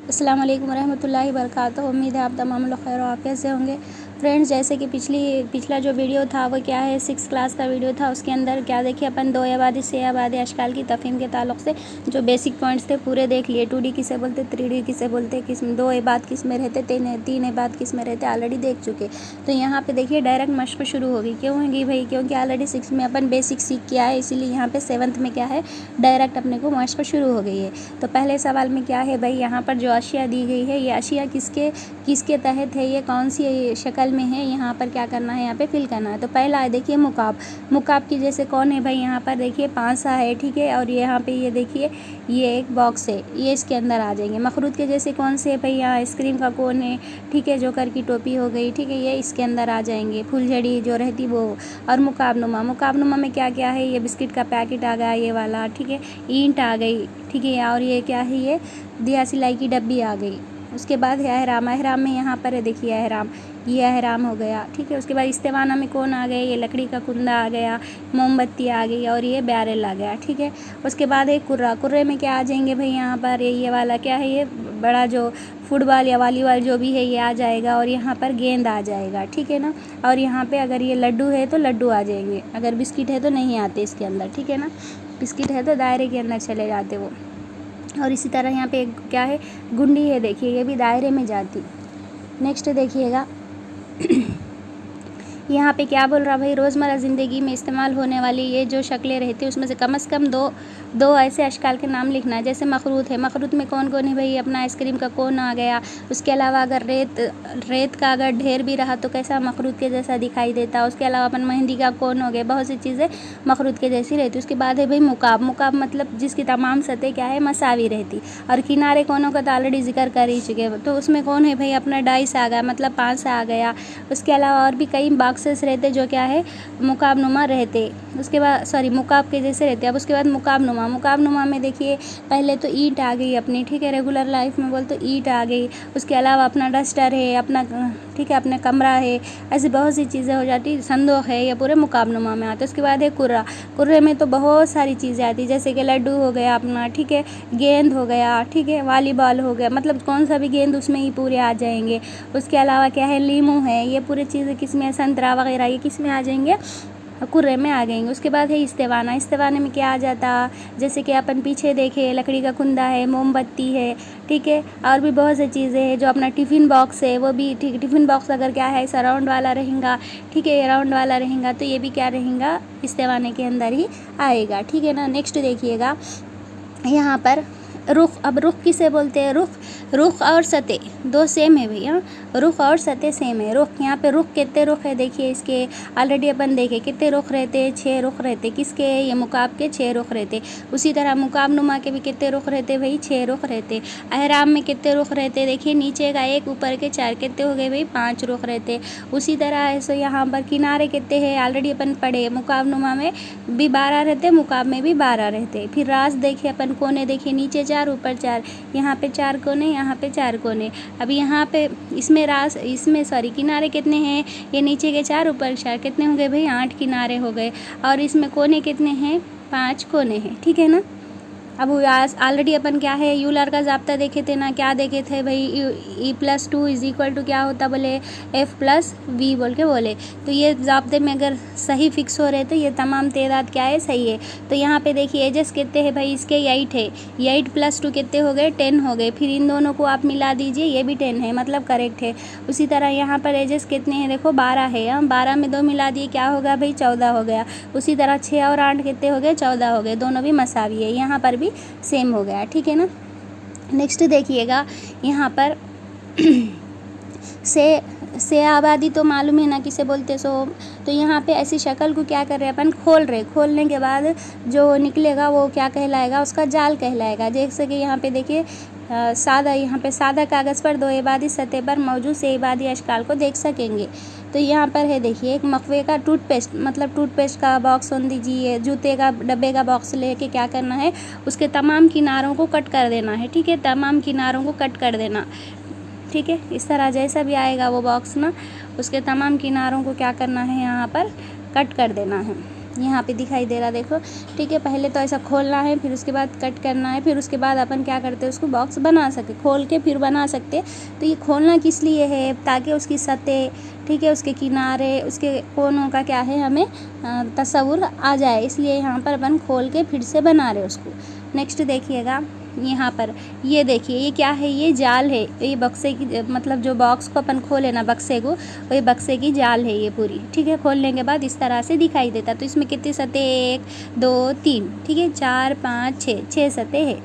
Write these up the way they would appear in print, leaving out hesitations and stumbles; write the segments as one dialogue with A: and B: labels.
A: अस्सलाम वालेकुम रहमतुल्लाहि वबरकातुहू। उम्मीद है आप तमाम लोग खैर आफियत से होंगे। फ्रेंड्स, जैसे कि पिछला जो वीडियो था वो क्या है 6 क्लास का वीडियो था। उसके अंदर क्या देखिए अपन दो आबादी से आबादी अशकाल की तफ़हीम के ताल्लुक़ से जो बेसिक पॉइंट्स थे पूरे देख लिए। 2D किसे बोलते, 3D किसे बोलते, किस्म दो आबाद किस में रहते, तीन आबाद किस में रहते, ऑलरेडी देख चुके। तो यहाँ पे देखिए डायरेक्ट मशक़ शुरू होगी। क्यों होगी भाई? क्योंकि ऑलरेडी 6 में अपन बेसिक सीख के आए, इसीलिए यहाँ पे 7th में क्या है डायरेक्ट अपने को मशक़ शुरू हो गई है। तो पहले सवाल में क्या है भाई, यहाँ पर जो अशिया दी गई है ये अशिया किसके तहत है, ये कौन सी शक्ल में है, यहाँ पर क्या करना है, यहाँ पे फिल करना है। तो पहला है देखिए मुकाब की जैसे कौन है भाई, यहाँ पर देखिए पांसा है, ठीक है। और यहाँ पे ये देखिए ये एक बॉक्स है, ये इसके अंदर आ जाएंगे। मखरूत के जैसे कौन से है भाई, यहाँ आइसक्रीम का कौन है, ठीक है। जोकर की टोपी हो गई, ठीक है, ये इसके अंदर आ जाएंगे। फुलझड़ी जो रहती वो। और मुकाबनुमा में क्या क्या है, ये बिस्किट का पैकेट आ गया ये वाला, ठीक है। ईंट आ गई, ठीक है। और ये क्या है, ये दिया सिलाई की डब्बी आ गई। उसके बाद है अहराम में यहाँ पर है देखिए अहराम, ये अहराम हो गया, ठीक है। उसके बाद इस्तेवाना में कौन आ गए, ये लकड़ी का कुंदा आ गया, मोमबत्ती आ गई और ये बैरल आ गया, ठीक है। उसके बाद है कुर्रे में क्या आ जाएंगे भाई, यहाँ पर ये वाला क्या है, ये बड़ा जो फुटबॉल या वॉलीबॉल जो भी है ये आ जाएगा। और यहाँ पर गेंद आ जाएगा, ठीक है ना। और यहाँ पे अगर ये लड्डू है तो लड्डू आ जाएंगे, अगर बिस्किट है तो नहीं आते इसके अंदर, ठीक है ना। बिस्किट है तो दायरे के अंदर चले जाते वो। और इसी तरह यहाँ पे क्या है, गुंडी है देखिए, ये भी दायरे में जाती। नेक्स्ट देखिएगा यहाँ पे क्या बोल रहा भाई, रोज़मर्रा ज़िंदगी में इस्तेमाल होने वाली ये जो शक्लें रहती है उसमें से कम दो ऐसे अशकाल के नाम लिखना है। जैसे मखरूत है, मखरूत में कौन कौन है भाई, अपना आइसक्रीम का कोन आ गया। उसके अलावा अगर रेत का अगर ढेर भी रहा तो कैसा मखरूत के जैसा दिखाई देता। उसके अलावा अपन मेहंदी का कोन हो गया, बहुत सी चीज़ें मखरूत के जैसी रहती। उसके बाद है भाई मुकाब मतलब जिसकी तमाम सतह क्या है मसावी रहती। और किनारे कोनों का तो ऑलरेडी जिक्र कर ही चुके, तो उसमें कौन है भाई, अपना डाइस आ गया, मतलब 5 आ गया। उसके अलावा और भी कई बॉक्सेस रहते जो क्या है मुकाबनुमा रहते। उसके बाद मुकाब के जैसे रहते। अब उसके बाद मुकाबनुमा में देखिए पहले तो ईंट आ गई अपनी, ठीक है। रेगुलर लाइफ में बोल तो ईंट आ गई। उसके अलावा अपना डस्टर है, अपना ठीक है, अपना कमरा है, ऐसी बहुत सी चीज़ें हो जाती। संदूक है, ये पूरे मुकाबनुमा में आते। उसके बाद है कुर्रे में तो बहुत सारी चीज़ें आती, जैसे कि लड्डू हो गया अपना, ठीक है, गेंद हो गया, ठीक है, वॉलीबॉल हो गया, मतलब कौन सा भी गेंद उसमें ही पूरे आ जाएंगे। उसके अलावा क्या है, लीमू है, ये पूरी चीज़ें किस में, संतरा वगैरह ये किस में आ जाएंगे, कुर्रे में आ जाएंगे। उसके बाद है इस्तेवाने में क्या आ जाता, जैसे कि अपन पीछे देखे लकड़ी का कुंदा है, मोमबत्ती है, ठीक है। और भी बहुत सी चीज़ें हैं। जो अपना टिफ़िन बॉक्स है वो भी, ठीक, टिफ़िन बॉक्स अगर क्या है ऐसा राउंड वाला रहेगा, ठीक है, राउंड वाला रहेगा तो ये भी क्या रहेगा इस्तेवाने के अंदर ही आएगा, ठीक है ना। नेक्स्ट देखिएगा यहाँ पर रुख। अब रुख किसे बोलते हैं, रुख और सतह दो सेम है भैया, रुख और सतह सेम है। रुख, यहाँ पे रुख कितने रुख है देखिए, इसके ऑलरेडी अपन देखे कितने रुख रहते हैं, 6 रुख रहते। किसके, ये मुकाब के 6 रुख रहते। उसी तरह मुकाबनुमा के भी कितने रुख रहते भाई, 6 रुख रहते। अहराम में कितने रुख रहते देखिए, नीचे का 1 ऊपर के 4, कितने हो गए भाई 5 रुख रहते। उसी तरह ऐसे यहाँ पर किनारे कितने हैं ऑलरेडी अपन पढ़े, मुकाबनुमा में भी 12 रहते, मुकाब में भी 12 रहते। फिर रास देखिए अपन, कोने देखिए, नीचे 4 ऊपर 4, यहाँ पे 4 कोने, यहाँ पे 4 कोने। अब यहाँ पे इसमें किनारे कितने हैं, ये नीचे के 4 ऊपर 4, कितने हो गए भाई 8 किनारे हो गए। और इसमें कोने कितने हैं, 5 कोने हैं, ठीक है ना। अब ऑलरेडी अपन क्या है यूलर का ज़ाब्ता देखे थे ना, क्या देखे थे भाई, E+2 = क्या होता बोले, F+V बोल के बोले। तो ये ज़ाब्ते में अगर सही फिक्स हो रहे तो ये तमाम तेदाद क्या है सही है। तो यहाँ पे देखिए एजेस कितने हैं भाई, इसके 8 है, 8+2 कितने हो गए 10 हो गए। फिर इन दोनों को आप मिला दीजिए, ये भी 10 है, मतलब करेक्ट है। उसी तरह यहाँ पर एजेस कितने हैं देखो 12 है, हम 12 में 2 मिला दिए क्या होगा भाई 14 हो गया। उसी तरह 6 और 8 कितने हो गए 14 हो गए, दोनों भी मसावी है, यहाँ पर भी सेम हो गया, ठीक है ना। नेक्स्ट देखिएगा यहाँ पर से आबादी तो मालूम है ना किसे बोलते सो। तो यहाँ पे ऐसी शक्ल को क्या कर रहे हैं अपन, खोलने के बाद जो निकलेगा वो क्या कहलाएगा, उसका जाल कहलाएगा। जैसे कि यहाँ पे देखिए यहाँ पे सादा कागज़ पर 2 आबादी सतह पर मौजूद से आबादी अशकाल को देख सकेंगे। तो यहाँ पर है देखिए एक मकवे का टूथपेस्ट का बॉक्स होने दीजिए, जूते का डब्बे का बॉक्स लेके क्या करना है, उसके तमाम किनारों को कट कर देना है, ठीक है, तमाम किनारों को कट कर देना, ठीक है। इस तरह जैसा भी आएगा वो बॉक्स ना, उसके तमाम किनारों को क्या करना है यहाँ पर कट कर देना है। यहाँ पे दिखाई दे रहा देखो, ठीक है। पहले तो ऐसा खोलना है, फिर उसके बाद कट करना है, फिर उसके बाद अपन क्या करते हैं उसको बॉक्स बना सके, खोल के फिर बना सकते। तो ये खोलना किस लिए है, ताकि उसकी सतह, ठीक है, उसके किनारे, उसके कोनों का क्या है हमें तस्वुर आ जाए, इसलिए यहाँ पर अपन खोल के फिर से बना रहे उसको। नेक्स्ट देखिएगा यहाँ पर, ये देखिए ये क्या है, ये जाल है, ये बक्से की, मतलब जो बॉक्स को अपन खोले ना बक्से को, वो बक्से की जाल है ये पूरी, ठीक है। खोलने के बाद इस तरह से दिखाई देता। तो इसमें कितनी सतह, 1 2 3, ठीक है, 4 5 6 सतह है,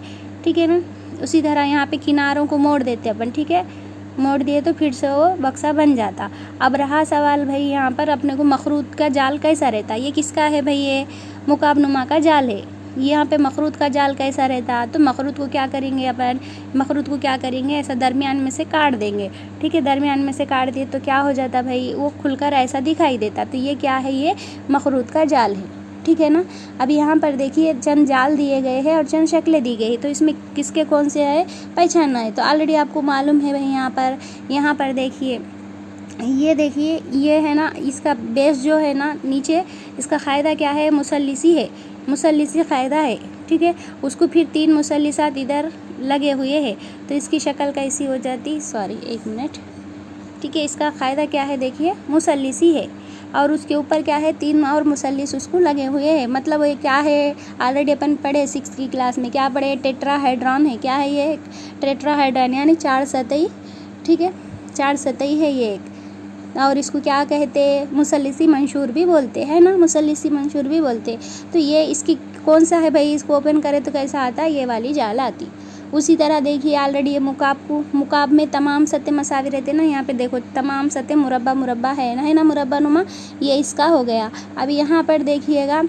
A: ठीक है ना। उसी तरह यहाँ पे किनारों को मोड़ देते अपन, ठीक है, मोड़ दिए तो फिर से वो बक्सा बन जाता। अब रहा सवाल भाई यहाँ पर अपने को मखरूत का जाल कैसा रहता, ये किसका है भाई, ये मुकाबनुमा का जाल है। यहाँ पे मखरूत का जाल कैसा रहता, तो मखरूत को क्या करेंगे अपन, मखरूत को क्या करेंगे, ऐसा दरमियान में से काट देंगे, ठीक है। दरमियान में से काट दिए तो क्या हो जाता भाई, वो खुलकर ऐसा दिखाई देता। तो ये क्या है, ये मखरूत का जाल है, ठीक है ना। अब यहाँ पर देखिए चंद जाल दिए गए हैं और चंद शक्लें दी गई, तो इसमें किसके कौन से है पहचानना है। तो ऑलरेडी आपको मालूम है भाई, यहाँ पर देखिए, ये देखिए ये है ना, इसका बेस जो है ना नीचे, इसका क़ायदा क्या है, मुसल्लिसी है, मुसल्लिसी क़ायदा है, ठीक है। उसको फिर 3 मुसल्लिसात इधर लगे हुए हैं, तो इसकी शक्ल कैसी हो जाती, सॉरी 1 मिनट, ठीक है। इसका क़ायदा क्या है, देखिए मुसल्लिसी है, और उसके ऊपर क्या है, 3 और मुसल्लिस उसको लगे हुए हैं। मतलब ये क्या है, ऑलरेडी अपन पढ़े 6th की क्लास में, क्या पढ़े, टेट्राहेड्रॉन है। क्या है ये, टेट्राहेड्रॉन, यानी 4 सतही, ठीक है, 4 सतही है ये एक। और इसको क्या कहते, मुसल्लिसी मंशूर भी बोलते हैं ना, मुसल्लिसी मंशूर भी बोलते। तो ये इसकी कौन सा है भाई, इसको ओपन करें तो कैसा आता है, ये वाली जाल आती। उसी तरह देखिए ऑलरेडी ये मुकाब में तमाम सतह मसावी रहते ना, यहाँ पे देखो तमाम सतह मुरब्बा है ना, मुरब्बा नुमा, ये इसका हो गया। अब यहाँ पर देखिएगा,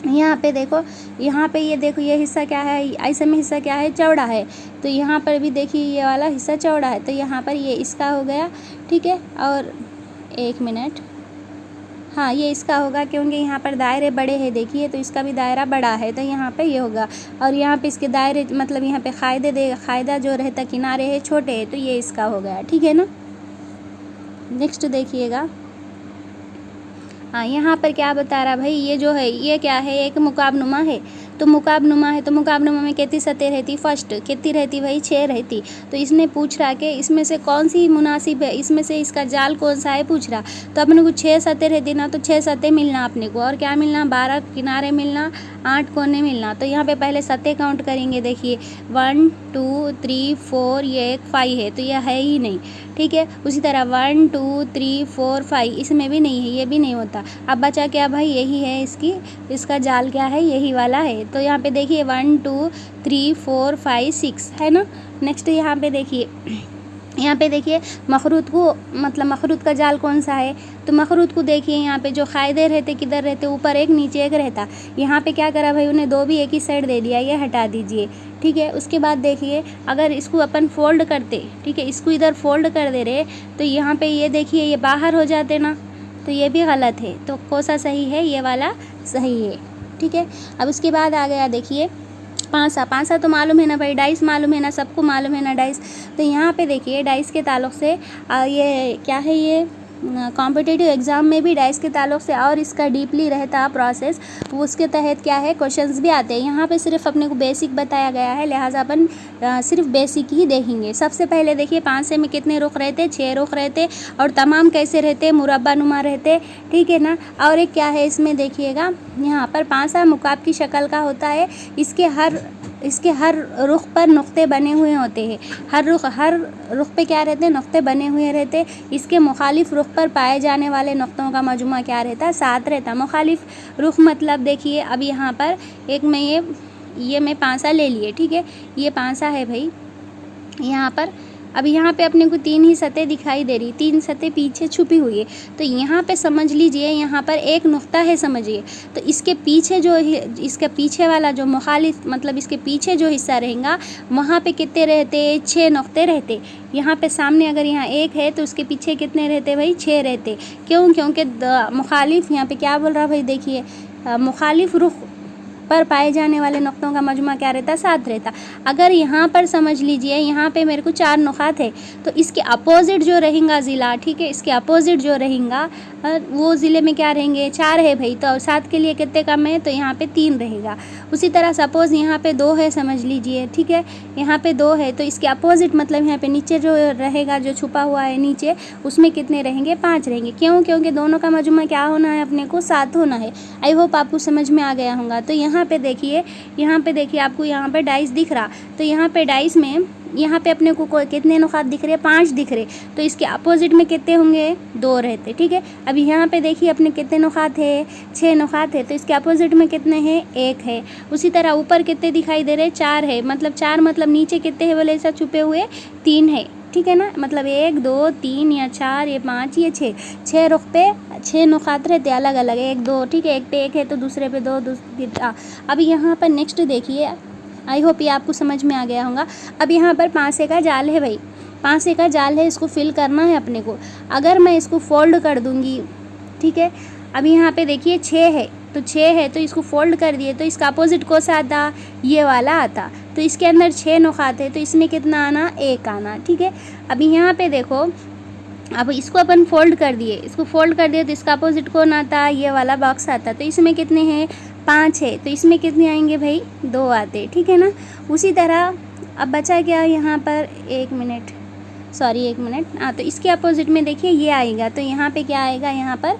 A: यहाँ पे देखो, यहाँ पे ये देखो, ये हिस्सा क्या है, ऐसे में हिस्सा क्या है, चौड़ा है। तो यहाँ पर भी देखिए ये वाला हिस्सा चौड़ा है, तो यहाँ पर ये इसका हो गया, ठीक है। और 1 मिनट, हाँ ये इसका होगा, क्योंकि यहाँ पर दायरे बड़े हैं, देखिए तो इसका भी दायरा बड़ा है, तो यहाँ पे ये होगा। और यहाँ पे इसके दायरे, मतलब यहाँ पे क़ायदा जो रहता किनारे है छोटे है, तो ये इसका हो गया, ठीक है ना। नेक्स्ट देखिएगा, हाँ यहाँ पर क्या बता रहा भाई, ये जो है ये क्या है, एक मुकाबनुमा है। तो मुकाबनुमा है, तो मुकाबनुमा में कितनी सतह रहती, फर्स्ट कितनी रहती भाई, 6 रहती। तो इसने पूछ रहा कि इसमें से कौन सी मुनासिब है, इसमें से इसका जाल कौन सा है पूछ रहा। तो अपने को 6 सतह रहती ना, तो 6 सतह मिलना अपने को, और क्या मिलना, 12 किनारे मिलना, 8 कोने मिलना। तो यहाँ पे पहले सतह काउंट करेंगे, देखिए 1 2 3 4, ये एक 5 है, तो यह है ही नहीं, ठीक है। उसी तरह 1 2 3 4 5, इसमें भी नहीं है, ये भी नहीं होता। अब बचा क्या भाई, यही है इसका जाल क्या है, यही वाला है। तो यहाँ पे देखिए 1 2 3 4 5 6 है ना। नेक्स्ट यहाँ पे देखिए मखरूत को, मतलब मखरूत का जाल कौन सा है। तो मखरूत को देखिए यहाँ पे जो क़ायदे रहते किधर रहते, ऊपर एक नीचे एक रहता। यहाँ पे क्या करा भाई, उन्हें 2 भी एक ही साइड दे दिया, ये हटा दीजिए, ठीक है। उसके बाद देखिए अगर इसको अपन फोल्ड करते, ठीक है, इसको इधर फोल्ड कर दे रहे, तो यहाँ पे ये देखिए ये बाहर हो जाते ना, तो ये भी गलत है। तो कौन सा सही है, ये वाला सही है, ठीक है। अब उसके बाद आ गया देखिए पांसा तो मालूम है ना भाई, डाइस मालूम है ना, सबको मालूम है ना डाइस। तो यहाँ पे देखिए डाइस के ताल्लुक़ से ये क्या है, ये कॉम्पिटिटिव एग्ज़ाम में भी डाइस के ताल्लुक़ से और इसका डीपली रहता प्रोसेस, वो उसके तहत क्या है क्वेश्चंस भी आते हैं। यहाँ पे सिर्फ अपने को बेसिक बताया गया है, लिहाजा अपन सिर्फ बेसिक ही देखेंगे। सबसे पहले देखिए पांसे में कितने रुख रहते, 6 रुख रहते, और तमाम कैसे रहते, मुरब्बा नुमा रहते, ठीक है ना। और एक क्या है इसमें देखिएगा, यहाँ पर पांसा मुकाब की शक्ल का होता है, इसके हर रुख पर नुक्ते बने हुए होते हैं। हर रुख पे क्या रहते हैं, नुक्ते बने हुए रहते। इसके मुखालिफ रुख पर पाए जाने वाले नुक्तों का मजमुआ क्या रहता, 7 रहता। मुखालिफ रुख मतलब देखिए, अब यहाँ पर एक में ये मैं पांसा ले लिए, ठीक है, ये पांसा है भाई यहाँ पर। अब यहाँ पे अपने को 3 ही सतह दिखाई दे रही, 3 सतह पीछे छुपी हुई है। तो यहाँ पे समझ लीजिए यहाँ पर एक नुक्ता है, समझिए। तो इसके पीछे इसके पीछे वाला जो मुखालिफ, मतलब इसके पीछे जो हिस्सा रहेगा, वहाँ पे कितने रहते, 6 नुक्ते रहते। यहाँ पे सामने अगर यहाँ 1 है तो उसके पीछे कितने रहते भाई, 6 रहते। क्यों, क्योंकि मुखालिफ यहाँ पे क्या बोल रहा भाई, देखिए मुखालिफ रुख पर पाए जाने वाले नुक्तों का मजमा क्या रहता, 7 रहता। अगर यहाँ पर समझ लीजिए यहाँ पे मेरे को 4 नुकात है तो इसके अपोजिट जो रहेगा ज़िला, ठीक है, इसके अपोजिट जो रहेगा वो ज़िले में क्या रहेंगे, 4 है भाई, तो 7 के लिए कितने कम है, तो यहाँ पे 3 रहेगा। उसी तरह सपोज़ यहाँ पे 2 है, समझ लीजिए, ठीक है, यहाँ पे 2 है तो इसके अपोजिट मतलब यहाँ पे नीचे जो रहेगा, जो छुपा हुआ है नीचे, उसमें कितने रहेंगे, 5 रहेंगे। क्यों, क्योंकि दोनों का मजमा क्या होना है, अपने को 7 होना है। आई होप आपको समझ में आ गया होगा। तो यहाँ पे देखिए आपको यहाँ पे डाइस दिख रहा, तो यहाँ पे डाइस में यहाँ पे अपने को कितने नुकात दिख रहे हैं, 5 दिख रहे, तो इसके अपोजिट में कितने होंगे, 2 रहते, ठीक है। अभी यहाँ पे देखिए अपने कितने नुकात है, 6 नुकात है, तो इसके अपोजिट में कितने हैं, 1 है। उसी तरह ऊपर कितने दिखाई दे रहे हैं, 4 है, मतलब 4 मतलब नीचे कितने हैं बोले, ऐसा छुपे हुए 3 है, ठीक है ना, मतलब 1 2 3 या 4 ये 5 ये 6 रुख पे 6 नुकात रहते अलग अलग, 1 2, ठीक है, एक पे 1 है तो दूसरे पे 2 अब यहाँ पर नेक्स्ट देखिए, आई होप ये आपको समझ में आ गया होगा। अब यहाँ पर 5 का जाल है भाई, 5 का जाल है, इसको फिल करना है अपने को। अगर मैं इसको फोल्ड कर दूँगी, ठीक है, अभी यहाँ पे देखिए 6 है, तो 6 है तो इसको फोल्ड कर दिए तो इसका अपोजिट कौन सा आता, ये वाला आता, तो इसके अंदर 6 नुकात है तो इसमें कितना आना, 1 आना, ठीक है। अभी यहाँ पे देखो, अब इसको अपन फोल्ड कर दिए, इसको फोल्ड कर दिए तो इसका अपोजिट कौन आता, ये वाला बॉक्स आता, तो इसमें कितने हैं, 5 है, तो इसमें कितने आएंगे भाई, 2 आते, ठीक है ना। उसी तरह अब बचा क्या यहाँ पर, 1 मिनट, हाँ, तो इसके अपोजिट में देखिए ये आएगा, तो यहाँ पे क्या आएगा, यहाँ पर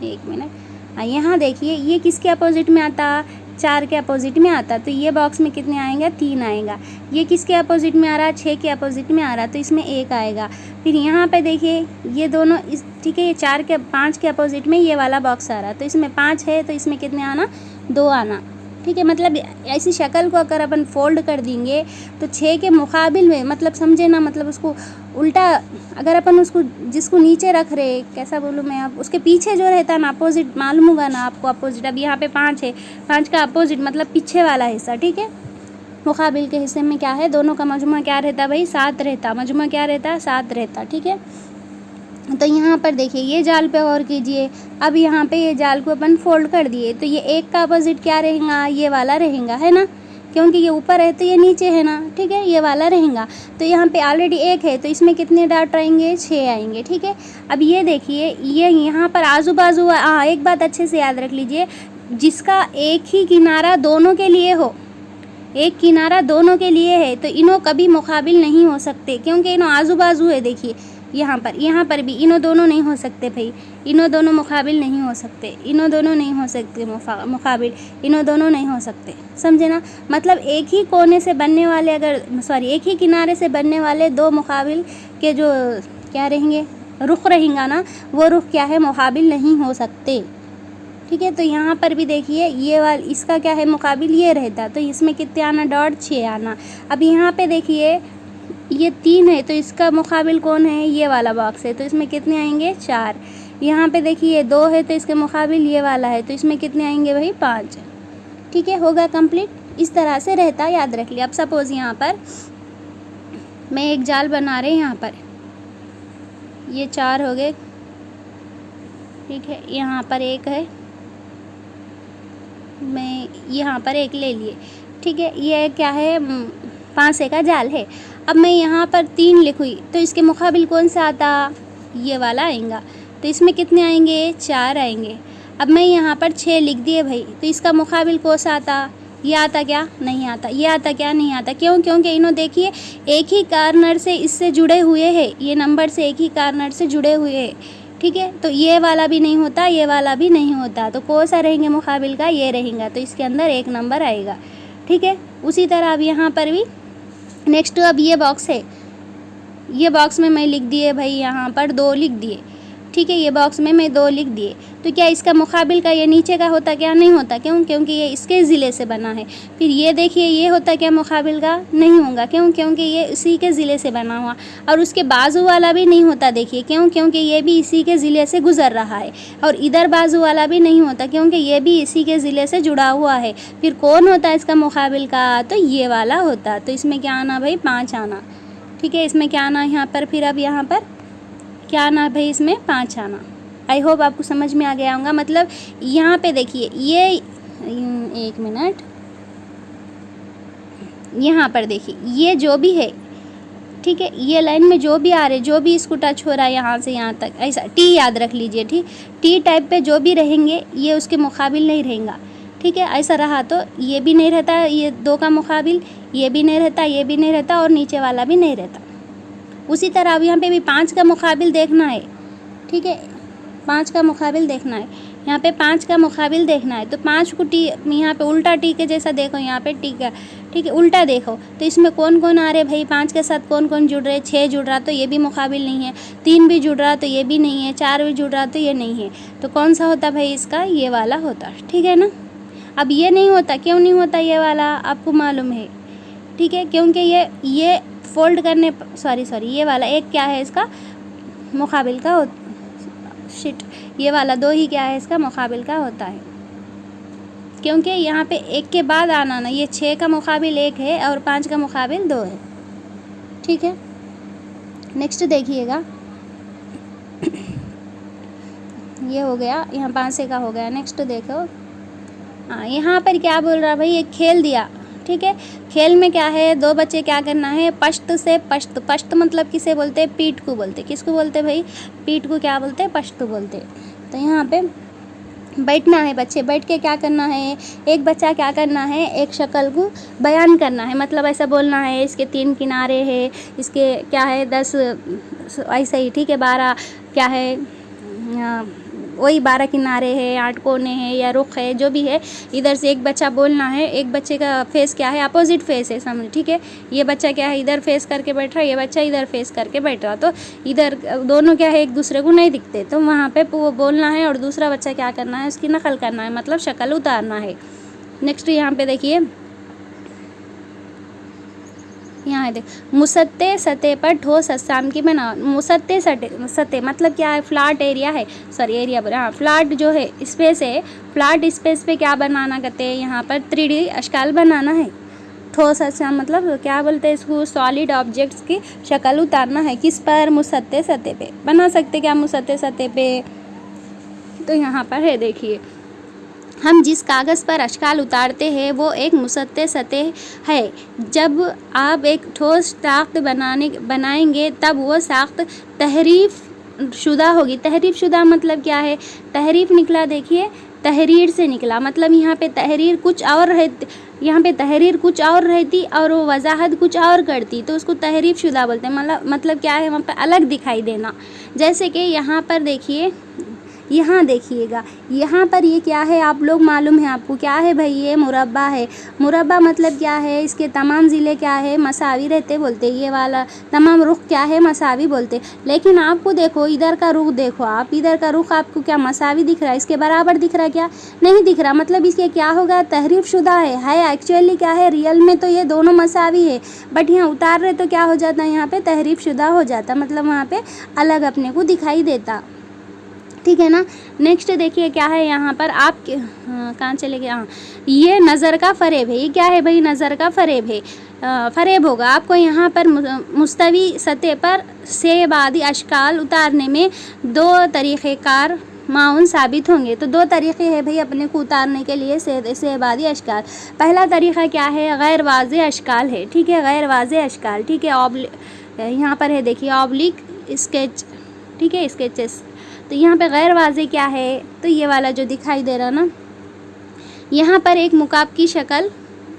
A: 1 मिनट, हाँ, यहाँ देखिए ये किसके अपोजिट में आता, 4 के अपोजिट में आता, तो ये बॉक्स में कितने आएगा, 3 आएगा। ये किसके अपोजिट में आ रहा, 6 के अपोजिट में आ रहा, तो इसमें 1 आएगा। फिर यहाँ पे देखिए ये दोनों इस, ठीक है, ये 5 के अपोजिट में ये वाला बॉक्स आ रहा, तो इसमें 5 है तो इसमें कितने आना, 2 आना, ठीक है। मतलब ऐसी शक्ल को अगर अपन फोल्ड कर देंगे तो 6 के मुकाबिल में, मतलब समझे ना, मतलब उसको उल्टा अगर अपन उसको जिसको नीचे रख रहे, कैसा बोलूँ मैं, आप उसके पीछे जो रहता है ना, अपोजिट मालूम होगा ना आपको, अपोजिट। अब यहाँ पे 5 है, 5 का अपोजिट मतलब पीछे वाला हिस्सा, ठीक है, मुकाबिल के हिस्से में क्या है, दोनों का मजमा क्या रहता भाई, 7 रहता, मजमा क्या रहता, 7 रहता, ठीक है। तो यहाँ पर देखिए ये जाल पे गौर कीजिए, अब यहाँ पे ये जाल को अपन फोल्ड कर दिए तो ये 1 का अपोजिट क्या रहेगा, ये वाला रहेगा, है ना, क्योंकि ये ऊपर है तो ये नीचे है ना, ठीक है, ये वाला रहेगा। तो यहाँ पे ऑलरेडी 1 है तो इसमें कितने डॉट आएंगे, 6 आएंगे, ठीक है। अब ये देखिए ये यहाँ पर आजू बाजू, एक बात अच्छे से याद रख लीजिए, जिसका एक ही किनारा दोनों के लिए हो, एक किनारा दोनों के लिए है तो इन्हों कभी मुकाबिल नहीं हो सकते, क्योंकि इन्हों आजू बाजू है। देखिए यहाँ पर भी इन्हों दोनों नहीं हो सकते भाई, इन्हों दोनों मुकाबिल नहीं हो सकते, इन्हों दोनों नहीं हो सकते मुकाबिल, इन्हों दोनों नहीं हो सकते, समझे ना। मतलब एक ही कोने से बनने वाले एक ही किनारे से बनने वाले 2 मुकाबिल के जो क्या रहेंगे, रुख रहेंगे ना, वो रुख क्या है, मुकाबिल नहीं हो सकते, ठीक है। तो यहाँ पर भी देखिए ये वाला इसका क्या है, मुकाबिल ये रहता, तो इसमें कितने आना, डॉट 6 आना। अब यहाँ पे देखिए ये 3 है तो इसका मुकाबिल कौन है, ये वाला बॉक्स है, तो इसमें कितने आएंगे, 4। यहाँ पे देखिए ये 2 है तो इसके मुकाबिल ये वाला है, तो इसमें कितने आएंगे भाई, 5, ठीक है, होगा कंप्लीट। इस तरह से रहता, याद रख लिया। अब सपोज़ यहाँ पर मैं एक जाल बना रहे, यहाँ पर ये 4 हो गए, ठीक है, यहाँ पर 1 है, मैं यहाँ पर 1 ले लिए, ठीक है, ये क्या है, 5 का जाल है। अब मैं यहाँ पर 3 लिखूँ तो इसके मुकाबिल कौन सा आता, ये वाला आएगा, तो इसमें कितने आएंगे, 4 आएंगे। अब मैं यहाँ पर 6 लिख दिए भाई, तो इसका मुकाबिल कौन सा आता, ये आता क्या, नहीं आता, ये आता क्या, नहीं आता। क्यों, क्योंकि इन्हों देखिए एक ही कार्नर से इससे जुड़े हुए हैं, ये नंबर से एक ही कार्नर से जुड़े हुए हैं, ठीक है। तो ये वाला भी नहीं होता, ये वाला भी नहीं होता, तो कौन सा रहेंगे मुकाबिल का, ये रहेगा, तो इसके अंदर 1 नंबर आएगा, ठीक है। उसी तरह अब यहाँ पर भी नेक्स्ट, अब ये बॉक्स है, ये बॉक्स में मैं लिख दिए भाई, यहाँ पर 2 लिख दिए, ठीक है, ये बॉक्स में मैं 2 लिख दिए, तो क्या इसका मुकाबिल का ये नीचे का होता क्या, नहीं होता। क्यों, क्योंकि ये इसके ज़िले से बना है। फिर ये देखिए ये होता क्या, मुकाबिल का नहीं होगा। क्यों, क्योंकि ये इसी के ज़िले से बना हुआ, और उसके बाजू वाला भी नहीं होता। देखिए क्यों, क्योंकि ये भी इसी के ज़िले से गुज़र रहा है, और इधर बाजू वाला भी नहीं होता, क्योंकि ये भी इसी के ज़िले से जुड़ा हुआ है। फिर कौन होता है इसका मुकाबिल का, तो ये वाला होता। तो इसमें क्या आना भाई, 5 आना, ठीक है। इसमें क्या आना यहाँ पर, फिर अब यहाँ पर क्या आना भाई, इसमें 5 आना। आई होप आपको समझ में आ गया होगा। मतलब यहाँ पे देखिए एक मिनट, यहाँ पर देखिए ये जो भी है, ठीक है, ये लाइन में जो भी आ रहे, जो भी इसको टच हो रहा है यहाँ से यहाँ तक, ऐसा टी याद रख लीजिए, ठीक, टी टाइप पे जो भी रहेंगे ये उसके मुकाबिल नहीं रहेगा, ठीक है। ऐसा रहा तो ये भी नहीं रहता, ये 2 का मुकाबिल, ये भी नहीं रहता, ये भी नहीं रहता और नीचे वाला भी नहीं रहता। उसी तरह अब यहाँ पे भी 5 का मुकाबिल देखना है, ठीक है, 5 का मुकाबिल देखना है, यहाँ पे 5 का मुकाबिल देखना है। तो 5 को टी यहाँ पे उल्टा टी के जैसा देखो, यहाँ पे टी का, ठीक है, उल्टा देखो तो इसमें कौन कौन आ रहे भाई, 5 के साथ कौन कौन जुड़ रहे, 6 जुड़ रहा तो ये भी मुकाबिल नहीं है, 3 भी जुड़ रहा तो ये भी नहीं है, 4 भी जुड़ रहा तो ये नहीं है। तो कौन सा होता भाई इसका, ये वाला होता, ठीक है ना। अब ये नहीं होता, क्यों नहीं होता ये वाला, आपको मालूम है, ठीक है, क्योंकि ये फोल्ड करने, सॉरी ये वाला एक क्या है इसका मुकाबिल का शिट, ये वाला 2 ही क्या है इसका मुकाबिल का होता है, क्योंकि यहाँ पे 1 के बाद आना ना, ये 6 का मुकाबिल 1 है और 5 का मुकाबिल 2 है, ठीक है। नेक्स्ट देखिएगा, ये हो गया, यहाँ 5 का हो गया। नेक्स्ट देखो, हाँ यहाँ पर क्या बोल रहा है भाई, एक खेल दिया, ठीक है। खेल में क्या है, 2 बच्चे क्या करना है, पश्त से पश्त, पश्त मतलब किसे बोलते हैं, पीठ को बोलते, किसको बोलते भाई, पीठ को क्या बोलते हैं, पश्त बोलते। तो यहाँ पे बैठना है, बच्चे बैठ के क्या करना है, एक बच्चा क्या करना है, एक शक्ल को बयान करना है, मतलब ऐसा बोलना है इसके 3 किनारे है, इसके क्या है 10 ऐसा ही, ठीक है, 12 क्या है, वही 12 किनारे है, 8 कोने हैं या रुख है, जो भी है। इधर से एक बच्चा बोलना है, एक बच्चे का फेस क्या है, अपोजिट फेस है समझ, ठीक है। ये बच्चा क्या है, इधर फेस करके बैठ रहा है, ये बच्चा इधर फेस करके बैठ रहा, तो इधर दोनों क्या है एक दूसरे को नहीं दिखते, तो वहाँ पे वो बोलना है और दूसरा बच्चा क्या करना है, उसकी नकल करना है, मतलब शक्ल उतारना है। नेक्स्ट यहाँ पे देखिए, यहाँ देख, मुसत्ते सतह पर ठोस असाम की बना, मुसत्ते सतह मतलब क्या है, फ्लैट एरिया है, सॉरी एरिया बोला, हाँ फ्लैट जो है स्पेस है, फ्लैट स्पेस पे क्या बनाना कहते हैं, यहाँ पर 3D अशकाल बनाना है। ठोस असाम मतलब क्या बोलते हैं इसको, सॉलिड ऑब्जेक्ट्स की शक्ल उतारना है, किस पर, मुसत्ते सतह पे बना सकते क्या, मुसत्ते सतह पे। तो यहाँ पर है देखिए, हम जिस कागज़ पर अशकाल उतारते हैं वो एक मुसत्ते सतह है। जब आप एक ठोस साख्त बनाएंगे तब वो साख्त तहरीफ शुदा होगी। तहरीफ शुदा मतलब क्या है, तहरीफ निकला देखिए, तहरीर से निकला, मतलब यहाँ पे तहरीर कुछ और रहती, यहाँ पे तहरीर कुछ और रहती और वो वजाहत कुछ और करती, तो उसको तहरीफ शुदा बोलते हैं। मतलब क्या है, वहाँ पे अलग दिखाई देना। जैसे कि यहाँ पर देखिए, यहाँ देखिएगा, यहाँ पर ये क्या है, आप लोग मालूम है आपको क्या है भाई, ये मुरब्बा है। मुरब्बा मतलब क्या है, इसके तमाम ज़िले क्या है, मसावी रहते बोलते, ये वाला तमाम रुख क्या है, मसावी बोलते। लेकिन आपको देखो इधर का रुख देखो, आप इधर का रुख आपको क्या मसावी दिख रहा है, इसके बराबर दिख रहा क्या, नहीं दिख रहा, मतलब इसके क्या होगा, तहरीफ शुदा है एक्चुअली क्या है, रियल में तो ये दोनों मसावी है, बट यहाँ उतार रहे तो क्या हो जाता है, यहाँ पे तहरीफ शुदा हो जाता, मतलब वहाँ पे अलग अपने को दिखाई देता, ठीक है ना। नेक्स्ट देखिए क्या है, यहाँ पर आप कहाँ चले गए, हाँ ये नज़र का फ़रेब है। ये क्या है भाई, नज़र का फ़रेब है, फ़रेब होगा आपको। यहाँ पर मुस्तवी सतह पर सेबादी अशकाल उतारने में 2 तरीक़ेकार माउन साबित होंगे। तो 2 तरीक़े हैं भाई अपने को उतारने के लिए सेबादी अशकाल। पहला तरीक़ा क्या है, गैर वाज़े अशकाल है, ठीक है, गैर वाज़े अशकाल, ठीक है। यहाँ पर है देखिए ऑब्लिक स्केच, ठीक है, स्केचेस। तो यहाँ पे गैर वाज़े क्या है, तो ये वाला जो दिखाई दे रहा ना, यहाँ पर एक मुकाब की शक्ल,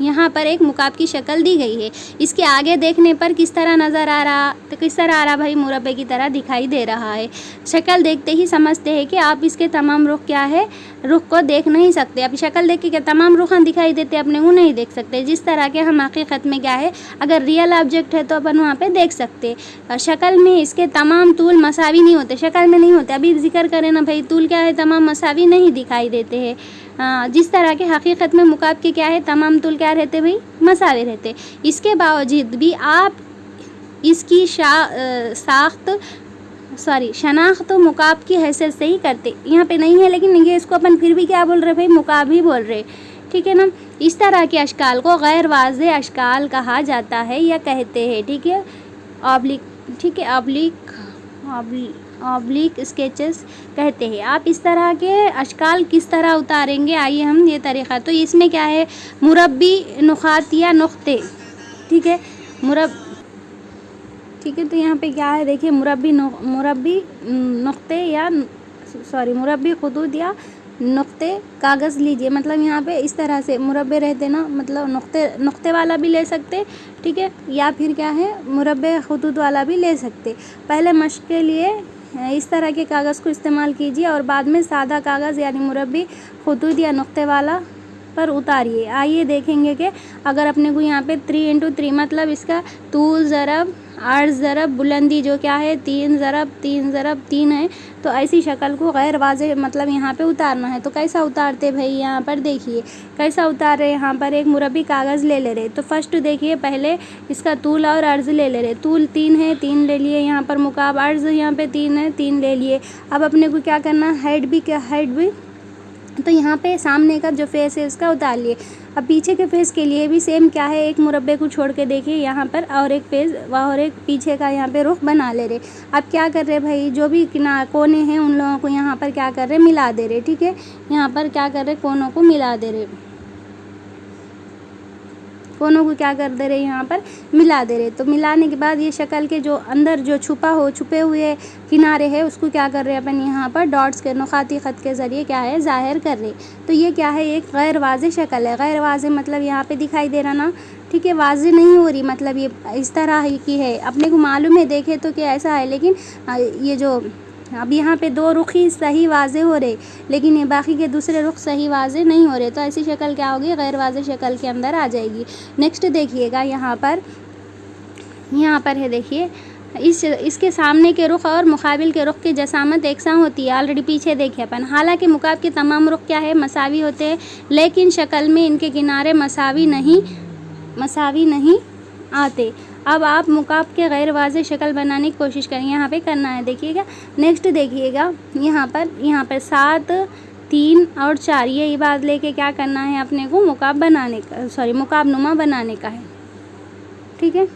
A: यहाँ पर एक मुकाब की शक्ल दी गई है। इसके आगे देखने पर किस तरह नज़र आ रहा, तो किस तरह आ रहा भाई, मुरब्बे की तरह दिखाई दे रहा है। शक्ल देखते ही समझते हैं कि आप इसके तमाम रुख क्या है, रुख को देख नहीं सकते। अब शक्ल देख के क्या तमाम रुख दिखाई देते, अपने को नहीं देख सकते। जिस तरह के हम हकीकत में क्या है, अगर रियल ऑब्जेक्ट है तो अपन वहाँ पे देख सकते। शक्ल में इसके तमाम तूल मसावी नहीं होते, शक्ल में नहीं होते। अभी जिक्र करें ना भाई, तूल क्या है, तमाम मसावी नहीं दिखाई देते हैं। जिस तरह के हकीकत में मुकाब के क्या है, तमाम तूल क्या रहते भाई, मसावे रहते। इसके बावजूद भी आप इसकी शनाख्त मुकाब की हैसियत से ही करते। यहाँ पे नहीं है लेकिन ये इसको अपन फिर भी क्या बोल रहे भाई, मुकाब ही बोल रहे, ठीक है ना। इस तरह के अशकाल को गैर वाज़े अशकाल कहा जाता है या कहते हैं, ठीक है। ऑब्लिक, ठीक है, ऑब्लिक ऑब्लिक स्केचेस कहते हैं। आप इस तरह के अशकाल किस तरह उतारेंगे, आइए हम ये तरीक़ा। तो इसमें क्या है, मुरब्बी नुक़ात या नुक़्ते, ठीक है, ठीक है। तो यहाँ पे क्या है देखिए, मुरब्बी नुक़्ते या मुरब्बी ख़ुतूत या नुक़्ते कागज़ लीजिए। मतलब यहाँ पे इस तरह से मुरब्बे रहते ना, मतलब नुक़्ते वाला भी ले सकते, ठीक है, या फिर क्या है मुरब्बे ख़ुतूत वाला भी ले सकते। पहले मश्क़ के लिए इस तरह के कागज़ को इस्तेमाल कीजिए और बाद में सादा कागज़ यानी मुरब्बी ख़ुतूत या नुक़्ते वाला पर उतारिए। आइए देखेंगे कि अगर अपने को यहाँ पे 3 × 3 मतलब इसका तूल ज़रब अर्ज़ ज़रब बुलंदी जो क्या है 3 ज़रब 3 ज़रब 3 है, तो ऐसी शक्ल को गैर वाज़ेह मतलब यहाँ पे उतारना है। तो कैसा उतारते भाई, यहाँ पर देखिए कैसा उतार रहे। यहाँ पर एक मुरब्बी कागज़ ले रहे। तो फर्स्ट देखिए, पहले इसका तूल और अर्ज़ ले रहे। तूल 3 है, 3 ले लिए। यहाँ पर मुकाब अर्ज़ यहाँ पे 3 है, 3 ले लिए। अब अपने को क्या करना, हाइट भी तो यहाँ पे सामने का जो फेस है उसका उतार लिए। अब पीछे के फेस के लिए भी सेम क्या है, एक मुरब्बे को छोड़ के देखिए यहाँ पर और एक फेस और एक पीछे का यहाँ पे रुख बना ले रहे। अब क्या कर रहे भाई, जो भी कोने हैं उन लोगों को यहाँ पर क्या कर रहे, मिला दे रहे, ठीक है। यहाँ पर क्या कर रहे, कोनों को मिला दे रहे, कोनों को क्या कर दे रहे, यहाँ पर मिला दे रहे। तो मिलाने के बाद ये शक्ल के जो अंदर जो छुपे हुए किनारे हैं उसको क्या कर रहे हैं अपन, यहाँ पर डॉट्स के नुक़ाती ख़त के ज़रिए क्या है ज़ाहिर कर रहे। तो ये क्या है, एक गैर वाज़ेह शक्ल है। गैर वाज़ेह मतलब यहाँ पे दिखाई दे रहा ना, ठीक है, वाज़ेह नहीं हो रही, मतलब ये इस तरह की है। अपने को मालूम है देखे तो कि ऐसा है, लेकिन ये जो अब यहाँ पे 2 रुख ही सही वाज़ेह हो रहे, लेकिन ये बाकी के दूसरे रुख सही वाज़ेह नहीं हो रहे। तो ऐसी शक्ल क्या होगी, गैर वाज़ेह शक्ल के अंदर आ जाएगी। नेक्स्ट देखिएगा, यहाँ पर है देखिए, इसके सामने के रुख और मुकाबिल के रुख की जसामत एकसा होती है। ऑलरेडी पीछे देखे अपन। हालांकि मुकाब के तमाम रुख क्या है, मसावी होते हैं, लेकिन शक्ल में इनके किनारे मसावी नहीं आते। अब आप मुकाब के गैर वाज़ेह शक्ल बनाने की कोशिश करें, यहाँ पे करना है देखिएगा। नेक्स्ट देखिएगा, यहाँ पर 7 3 और 4 ये बात लेके क्या करना है अपने को, मुकाब नुमा बनाने का है, ठीक है।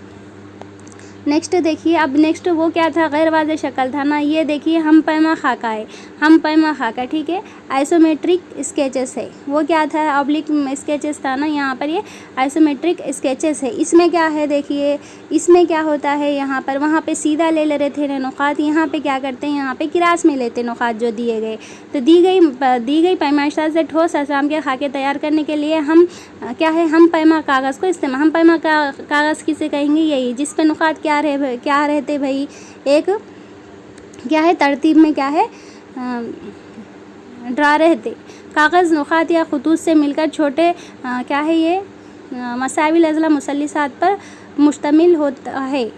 A: नेक्स्ट देखिए, अब नेक्स्ट वो क्या था, गैर वाज़ेह शक्ल था ना। ये देखिए हम पैमा खाका है, हम पैमा खाका, ठीक है। आइसोमेट्रिक स्केचेस है, वो क्या था, ऑब्लिक स्केचेस था ना। यहाँ पर ये आइसोमेट्रिक स्केचेस है। इसमें क्या है देखिए, इसमें क्या होता है, यहाँ पर वहाँ पे सीधा ले रहे थे नुक़ात, यहाँ पे क्या करते हैं, यहाँ पे किरास में लेते नुक़ात जो दिए गए। तो दी गई पैमाइशा से ठोस अजसाम के खाके तैयार करने के लिए हम क्या है, हम पैमा कागज़ को इस्तेमाल, हम पैमा कागज़ किसे कहेंगे, यही जिस पे नुक़ात क्या रहते भाई, एक क्या है तरतीब में क्या है ड्रा रहते। कागज़ नुक़ात या ख़ुतूत से मिलकर छोटे क्या है ये मसाविल अज़ला मुसल्लिसात पर मुश्तमिल होता है।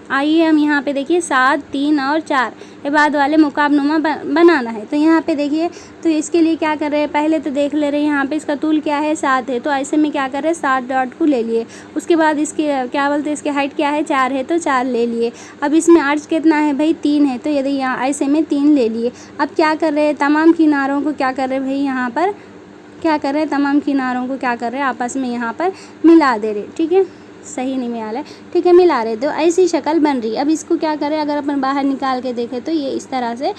A: आइए हम यहाँ पे देखिए 7 3 और 4 ये बाद वाले मुकाबनुमा बनाना है। तो यहाँ पे देखिए, तो इसके लिए क्या कर रहे हैं, पहले तो देख ले रहे हैं यहाँ पे इसका तूल क्या है 7 है, तो ऐसे में क्या कर रहे हैं 7 डॉट को ले लिए। उसके बाद इसके क्या बोलते हैं, इसके हाइट क्या है 4 है, तो 4 ले लिए। अब इसमें अर्ज कितना है भाई 3 है, तो यदि यहाँ ऐसे में 3 ले लिए। अब क्या कर रहे हैं, तमाम किनारों को क्या कर रहे हैं भाई, यहाँ पर क्या कर रहे हैं, तमाम किनारों को क्या कर रहे हैं आपस में यहाँ पर मिला दे रहे, ठीक है, सही नहीं मिला है, ठीक है, मिला रहे। तो ऐसी शक्ल बन रही है। अब इसको क्या करें, अगर अपन बाहर निकाल के देखें तो ये इस तरह से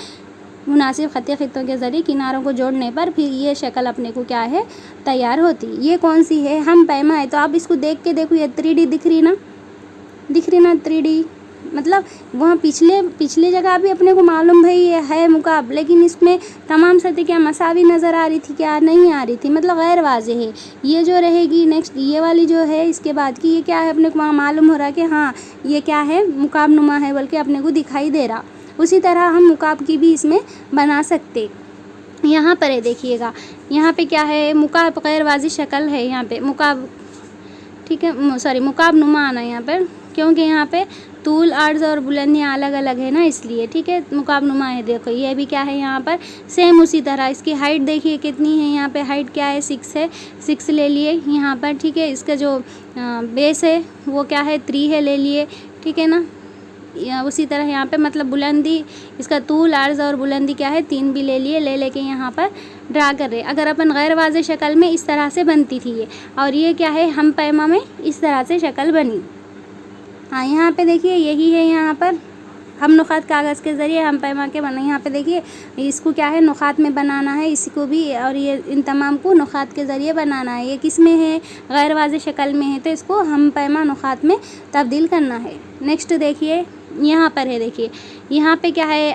A: मुनासिब खितों के ज़रिए किनारों को जोड़ने पर फिर ये शक्ल अपने को क्या है तैयार होती। ये कौन सी है, हम पैमा है। तो आप इसको देख के देखो, ये 3D दिख रही ना 3D, मतलब वहाँ पिछले जगह भी अपने को मालूम भाई ये है मुकाब, लेकिन इसमें तमाम सतह क्या मसावी नज़र आ रही थी, क्या नहीं आ रही थी, मतलब गैर वाज़ेह है। ये जो रहेगी नेक्स्ट ये वाली जो है इसके बाद की, ये क्या है अपने को वहाँ मालूम हो रहा है कि हाँ ये क्या है मुकाब नुमा है, बल्कि अपने को दिखाई दे रहा। उसी तरह हम मुकाब की भी इसमें बना सकते। यहाँ पर है देखिएगा, यहाँ पे क्या है मुकाब गैर वाज़ेह शक्ल है, यहाँ पे मुकाब, ठीक है, सॉरी मुकाब नुमा आना यहाँ पर, क्योंकि यहाँ पे तूल अर्ज़ और बुलंदियाँ अलग अलग है ना, इसलिए, ठीक है, मुकाब नुमा है। देखो ये भी क्या है यहाँ पर सेम उसी तरह। इसकी हाइट देखिए कितनी है, यहाँ पे हाइट क्या है 6 है, 6 ले लिए यहाँ पर, ठीक है। इसका जो बेस है वो क्या है 3 है, ले लिए, ठीक है ना। उसी तरह यहाँ पे मतलब बुलंदी, इसका तूल अर्ज़ और बुलंदी क्या है 3 भी ले लिए, लेके यहाँ पर ड्रा कर रहे। अगर अपन गैर वाज़ेह शक्ल में इस तरह से बनती थी ये, और ये क्या है हम पैमा में इस तरह से शक्ल बनी। हाँ यहाँ पे देखिए यही है, यहाँ पर हम नुकात कागज़ के ज़रिए हम पैमा के बना, यहाँ पे देखिए इसको क्या है नुकात में बनाना है इसको भी, और ये इन तमाम को नुकात के ज़रिए बनाना है। ये किस में है, गैर वाज़ेह शक्ल में है, तो इसको हम पैमा नुकात में तब्दील करना है। नेक्स्ट देखिए यहाँ पर है, देखिए यहाँ पे क्या है,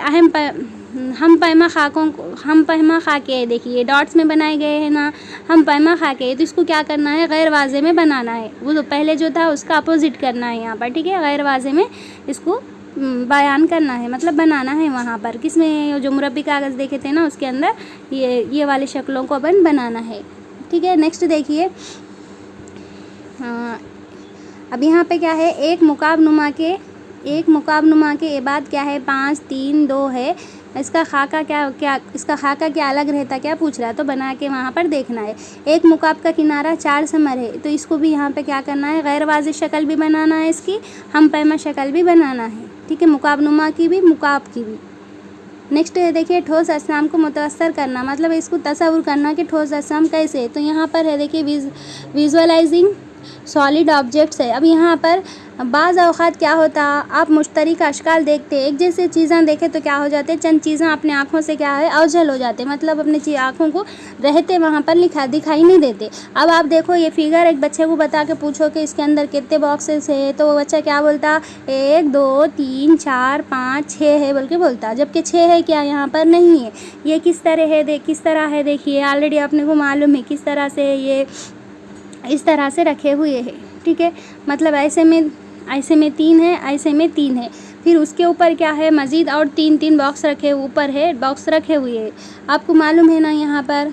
A: हम पैमा खाकों को, हम पैमा खाके देखिए डॉट्स में बनाए गए हैं ना, हम पैमा खाके, तो इसको क्या करना है, गैर वाज़ेह में बनाना है। वो तो पहले जो था उसका अपोजिट करना है यहाँ पर, ठीक है। गैर वाज़ेह में इसको बयान करना है, मतलब बनाना है वहाँ पर, किस में, जो मुरब्बी कागज़ देखे थे ना उसके अंदर ये वाली शक्लों को अपन बनाना है, ठीक है। नेक्स्ट देखिए अब यहाँ पे क्या है, एक मुकाब नुमा के बाद क्या है 5 3 2 है, इसका खाका क्या अलग रहता, क्या पूछ रहा है, तो बना के वहाँ पर देखना है। एक मुकाब का किनारा 4 समर है, तो इसको भी यहाँ पे क्या करना है, गैर वाज़ेह शक्ल भी बनाना है, इसकी हम पैमा शक्ल भी बनाना है, ठीक है। मुकाब नुमा की भी, मुकाब की भी। नेक्स्ट है देखिए ठोस अजसाम को मुतअस्सर करना, मतलब इसको तसव्वुर करना कि ठोस अजसाम कैसे है। तो यहाँ पर है देखिए विजुअलाइजिंग सॉलिड ऑब्जेक्ट्स है। अब यहाँ पर बाज़ औक़ात क्या होता, आप मुश्तरक अशकाल देखते हैं, एक जैसे चीज़ें देखें तो क्या हो जाते, चंद चीज़ें अपने आँखों से क्या है ओझल हो जाते, मतलब अपने आँखों को रहते वहाँ पर दिखाई नहीं देते। अब आप देखो ये फिगर, एक बच्चे को बता के पूछो कि इसके अंदर कितने बॉक्सेस है, तो वो बच्चा क्या बोलता, 1 2 3 4 5 6 है बोल के बोलता, जबकि 6 है क्या यहाँ पर नहीं है। ये किस तरह है, देखिए ऑलरेडी अपने को मालूम है किस तरह से ये इस तरह से रखे हुए हैं, ठीक है। मतलब ऐसे में 3 है, ऐसे में 3 है, फिर उसके ऊपर क्या है मज़ीद और 3 बॉक्स रखे, ऊपर है बॉक्स रखे हुए हैं, आपको मालूम है ना। यहाँ पर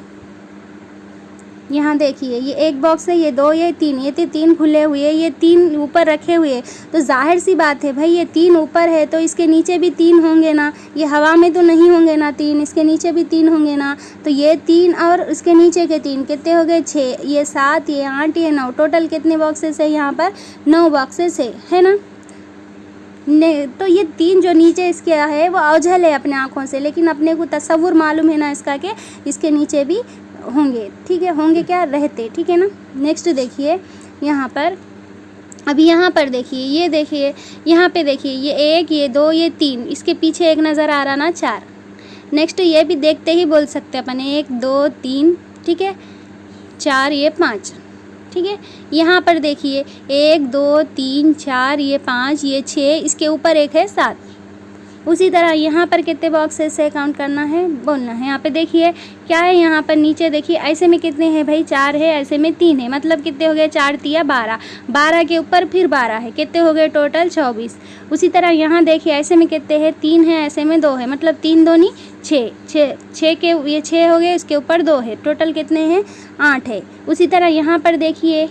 A: यहाँ देखिए ये 1 बॉक्स है, ये 2, ये 3, ये 3 खुले हुए, ये 3 ऊपर रखे हुए, तो जाहिर सी बात है भाई ये 3 ऊपर है तो इसके नीचे भी 3 होंगे ना, ये हवा में तो नहीं होंगे ना 3, इसके नीचे भी 3 होंगे ना। तो ये 3 और इसके नीचे के 3 कितने हो गए, 6, ये 7, ये 8, ये 9, टोटल कितने बॉक्सेस है यहाँ पर, 9 बॉक्सेस है ना। तो ये 3 जो नीचे इसके है वो ओझल है अपने आँखों से, लेकिन अपने को तसव्वुर मालूम है ना इसका कि इसके नीचे भी होंगे, ठीक है, होंगे क्या, रहते, ठीक है ना। नेक्स्ट देखिए यहाँ पर, अब यहाँ पर देखिए, ये देखिए यहाँ पे देखिए ये 1, ये 2, ये 3, इसके पीछे एक नज़र आ रहा ना 4। नेक्स्ट ये भी देखते ही बोल सकते हैं अपन 1 2 3, ठीक है, 4, ये 5, ठीक है। यहाँ पर देखिए 1 2 3 4, ये 5, ये 6, इसके ऊपर एक है 7। उसी तरह यहाँ पर कितने बॉक्सेस से काउंट करना है, बोलना है। यहाँ पे देखिए क्या है, यहाँ पर नीचे देखिए ऐसे में कितने हैं भाई, 4 है, ऐसे में 3 है, मतलब कितने हो गए, 4 3 12, 12 के ऊपर फिर 12 है, कितने हो गए टोटल 24। उसी तरह यहाँ देखिए ऐसे में कितने हैं, 3 है, ऐसे में 2 है, मतलब 3 2 नहीं 6 के ये 6 हो गए, इसके ऊपर 2 है, टोटल कितने हैं 8 है। उसी तरह यहाँ पर देखिए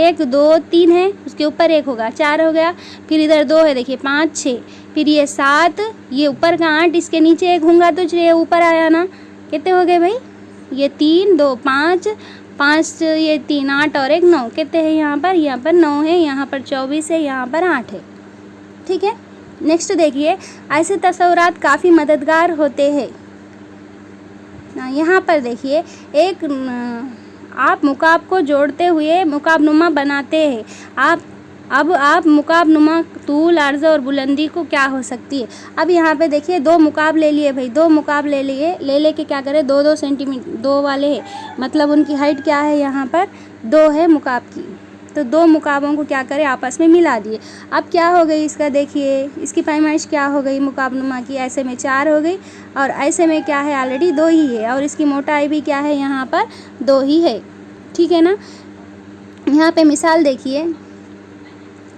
A: 1 2 3 है, उसके ऊपर 1 होगा, 4 हो गया, फिर इधर 2 है, देखिए 5 6, फिर ये 7, ये ऊपर का 8, इसके नीचे 1 होगा तो ये ऊपर आया ना, कितने हो गए भाई, ये 3 2 5 5, ये 3 8 और 1 9, कितने हैं यहाँ पर 9 है, यहाँ पर 24 है, यहाँ पर 8 है, ठीक है। नेक्स्ट देखिए ऐसे तस्वुरात काफ़ी मददगार होते हैं। यहाँ पर देखिए एक आप मुकाब को जोड़ते हुए मुकाब नुमा बनाते हैं। आप मुकाब नुमा तूल, अर्ज़ और बुलंदी को क्या हो सकती है। अब यहाँ पे देखिए 2 मुकाब ले लिए भाई, 2 मुकाब ले लिए, ले के क्या करें 2 2 सेंटीमीटर 2 वाले हैं, मतलब उनकी हाइट क्या है यहाँ पर 2 है मुकाब की, तो 2 मुकाबों को क्या करें आपस में मिला दिए। अब क्या हो गई इसका, देखिए इसकी पैमाइश क्या हो गई मुकाब नुमा की, ऐसे में 4 हो गई और ऐसे में क्या है ऑलरेडी 2 ही है, और इसकी मोटाई भी क्या है यहाँ पर 2 ही है, ठीक है ना। यहाँ पे मिसाल देखिए,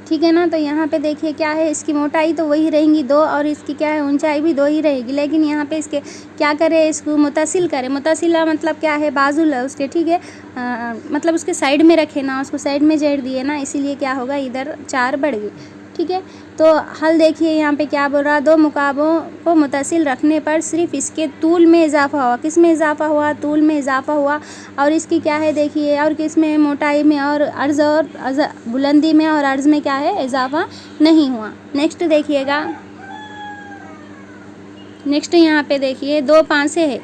A: ठीक है ना, तो यहाँ पे देखिए क्या है, इसकी मोटाई तो वही रहेंगी 2 और इसकी क्या है ऊंचाई भी 2 ही रहेगी, लेकिन यहाँ पे इसके क्या करें, इसको मुतसिल करें। मुतसिला मतलब क्या है, बाजुल है उसके, ठीक है, मतलब उसके साइड में रखे ना, उसको साइड में जेड़ दिए ना, इसीलिए क्या होगा इधर 4 बढ़ गई, ठीक है। तो हल देखिए यहाँ पे क्या बोल रहा, 2 मुकाबों को मुतसिल रखने पर सिर्फ इसके तूल में इजाफा हुआ, किस में इजाफा हुआ, तूल में इजाफा हुआ, और इसकी क्या है देखिए, और किस में मोटाई में और अर्ज़ और बुलंदी में और अर्ज़ में क्या है इजाफा नहीं हुआ। नेक्स्ट देखिएगा, नेक्स्ट यहाँ पे देखिए 2 पांसे है,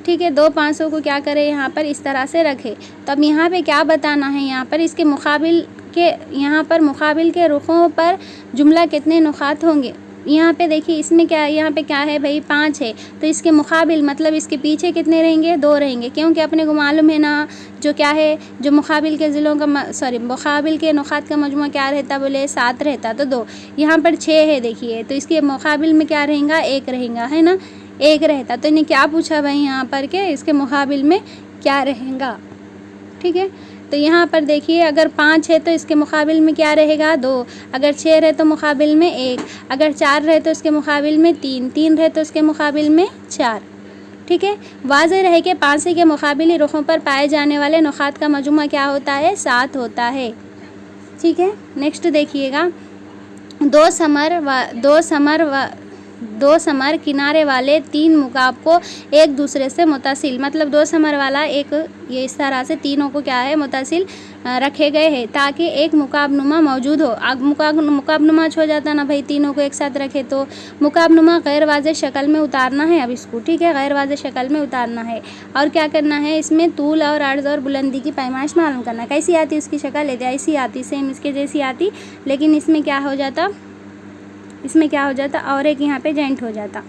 A: ठीक है, 2 पांसों को क्या करें यहाँ पर इस तरह से रखें। तो अब यहाँ पे क्या बताना है, यहाँ पर इसके मुकाबिल के यहाँ पर मुकाबिल के रुखों पर जुमला कितने नुकात होंगे, यहाँ पे देखिए इसमें क्या है, यहाँ पे क्या है भाई 5 है, तो इसके मुकाबिल मतलब इसके पीछे कितने रहेंगे, 2 रहेंगे, क्योंकि अपने को मालूम है ना जो क्या है, जो मुकाबिल के ज़िलों का मुकाबिल के नुकात का मजमू क्या रहता, बोले 7 रहता, तो 2 यहाँ पर 6 है देखिए, तो इसके मुकाबिल में क्या रहेगा, 1 रहेगा, है ना, 1 रहता। तो इन्हें क्या पूछा भाई यहाँ पर के इसके मुकाबिल में क्या रहेगा, ठीक है। तो यहाँ पर देखिए अगर 5 है तो इसके मुकाबिल में क्या रहेगा, 2, अगर 6 रहे तो मुकाबिल में 1, अगर 4 रहे तो इसके मुकाबिल में 3, 3 रहे तो इसके मुकाबिल में 4, ठीक है। वाज़ेह रहे कि 5 के मुकाबिली रुखों पर पाए जाने वाले नुकात का मजमूआ क्या होता है, 7 होता है, ठीक है। नेक्स्ट देखिएगा, दो समर किनारे वाले 3 मुकाब को एक दूसरे से मुतसिल, मतलब 2 समर वाला एक ये इस तरह से तीनों को क्या है मुतसिल रखे गए हैं ताकि एक मुकाबनुमा मौजूद हो। अब मुकाबनुमा हो जाता ना भाई, तीनों को एक साथ रखे तो मुकाबनुमा गैर वाज़ेह शक्ल में उतारना है। अब इसको ठीक है गैर वाज़ेह शक्ल में उतारना है और क्या करना है, इसमें तूल और अर्ज़ और बुलंदी की पैमाइश मालूम करना। कैसी आती इसकी शक्ल, ऐसी आती, सेम इसके जैसी आती, लेकिन इसमें क्या हो जाता, और एक यहाँ पे जॉइंट हो जाता,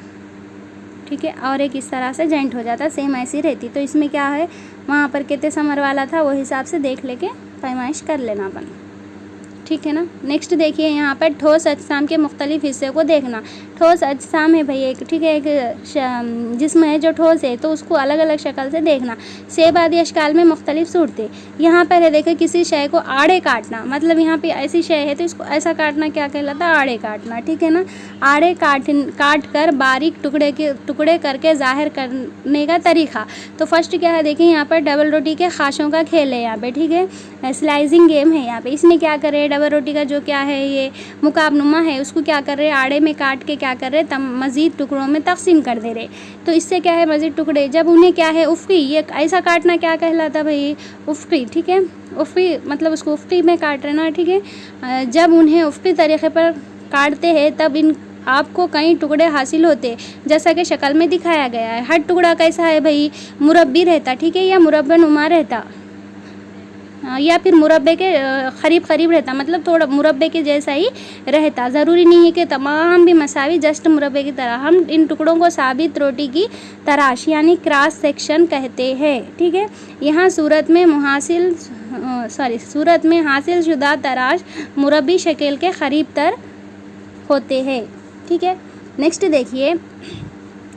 A: ठीक है, और एक इस तरह से जॉइंट हो जाता, सेम ऐसी रहती। तो इसमें क्या है, वहाँ पर कितने समर वाला था वो हिसाब से देख लेके पैमाइश कर लेना अपन, ठीक है ना। नेक्स्ट देखिए यहाँ पर ठोस अजसाम के मुख्तलिफ हिस्से को देखना। ठोस अजसाम है भाई एक, ठीक है, एक जिस्म है जो ठोस है, तो उसको अलग अलग शक्ल से देखना। सेब आदि अशकाल में मुख्तलिफ सूरतें यहाँ पर है, देखो किसी शय को आड़े काटना, मतलब यहाँ पे ऐसी शय है तो इसको ऐसा काटना क्या कहलाता, आड़े काटना, ठीक है ना। आड़े काट कर बारीक टुकड़े करके ज़ाहिर करने का तरीक़ा। तो फर्स्ट क्या है देखिए, यहाँ पर डबल रोटी के खाशों का खेल है यहाँ पे, ठीक है, स्लाइसिंग गेम है यहाँ पे। इसमें क्या कर रहे हैं, डबल रोटी का जो क्या है ये मुकाबनुमा है उसको क्या कर रहे हैं, आड़े में काट के क्या कर रहे हैं, मज़ीद टुकड़ों में तकसीम कर दे रहे। तो इससे क्या है, मज़ीद टुकड़े, जब उन्हें क्या है उफ़क़ी, ये ऐसा काटना क्या कहलाता भाई, उफ़क़ी, ठीक है, उफ़क़ी मतलब उसको उफ़क़ी में काट रहे ना, ठीक है। जब उन्हें उफ़क़ी तरीक़े पर काटते हैं तब इन आपको कई टुकड़े हासिल होते, जैसा कि शक्ल में दिखाया गया है। हर टुकड़ा कैसा है भाई, मुरब्बी रहता, ठीक है, या मुरब्बा नुमा रहता, या फिर मुरब्बे के करीब रहता, मतलब थोड़ा मुरब्बे के जैसा ही रहता। ज़रूरी नहीं है कि तमाम भी मसावी जस्ट मुरब्बे की तरह। हम इन टुकड़ों को साबित रोटी की तराश यानी क्रॉस सेक्शन कहते हैं, ठीक है। यहाँ सूरत में हासिल शुदा तराश मुरब्बी शक्ल के करीब तर होते हैं, ठीक है। नेक्स्ट देखिए,